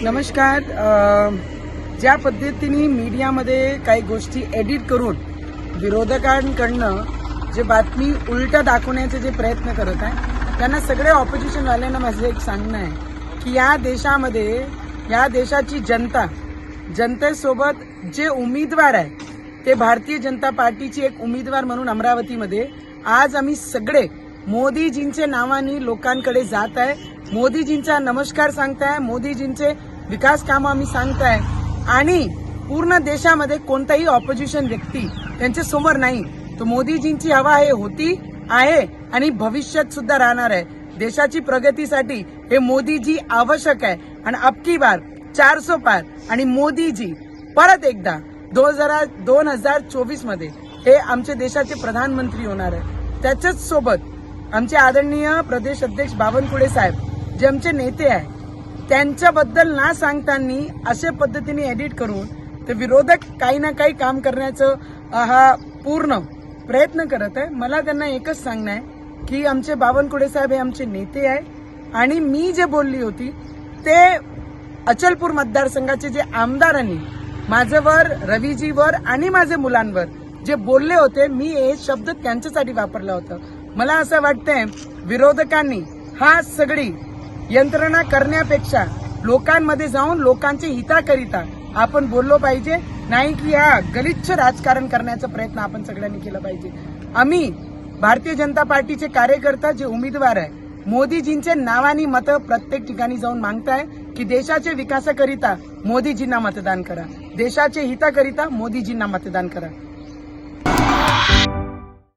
नमस्कार. ज्या पद्धतीने मीडियामध्ये काही गोष्टी एडिट करून विरोधकांकडनं जे बातमी उलट दाखवण्याचे जे प्रयत्न करत आहे त्यांना सगळे ऑपोजिशनवाल्यांना माझं एक सांगणं आहे की या देशामध्ये या देशाची जनतेसोबत जे उमेदवार आहे ते भारतीय जनता पार्टीची एक उमेदवार म्हणून अमरावतीमध्ये आज आम्ही सगळे मोदीजींचे नावाने लोकांकडे जात आहे, मोदीजींचा नमस्कार सांगताय, मोदीजींचे विकास कामं आम्ही सांगताय आणि पूर्ण देशामध्ये कोणताही ऑपोजिशन व्यक्ती त्यांच्या समोर नाही. तो मोदीजींची हवा होती आहे आणि भविष्यात सुद्धा राहणार आहे. देशाची प्रगतीसाठी हे मोदीजी आवश्यक आहे आणि अबकी बार 400 पार आणि मोदीजी परत एकदा 2024 मध्ये हे आमच्या देशाचे प्रधानमंत्री होणार आहे. त्याच्याच सोबत आमचे आदरणीय प्रदेश अध्यक्ष बावनकुळे साहेब जे आमचे नेते आहे त्यांच्याबद्दल ना सांगताना अशा पद्धतीने एडिट करून ते विरोधक काही ना काही काम करण्याचं हा पूर्ण प्रयत्न करत आहे. मला त्यांना एकच सांगणं आहे की आमचे बावनकुळे साहेब हे आमचे नेते आहे आणि मी जे बोलली होती ते अचलपूर मतदारसंघाचे जे आमदारांनी माझ्यावर, रवीजीवर आणि माझ्या मुलांवर जे बोलले होते मी हे शब्द त्यांच्यासाठी वापरला होता. मला असं वाटतंय विरोधकांनी हा सगळी यंत्रणा करण्यापेक्षा लोकांमध्ये जाऊन लोकांच्या हिताकरिता आपण बोललो पाहिजे, नाही की हा गलिच्छ राजकारण करण्याचा प्रयत्न आपण सगळ्यांनी केला पाहिजे. आम्ही भारतीय जनता पार्टीचे कार्यकर्ता जे उमेदवार आहे मोदीजींच्या नावानी मतं प्रत्येक ठिकाणी जाऊन मागताय की देशाच्या विकासाकरिता मोदीजींना मतदान करा, देशाच्या हिताकरिता मोदीजींना मतदान करा.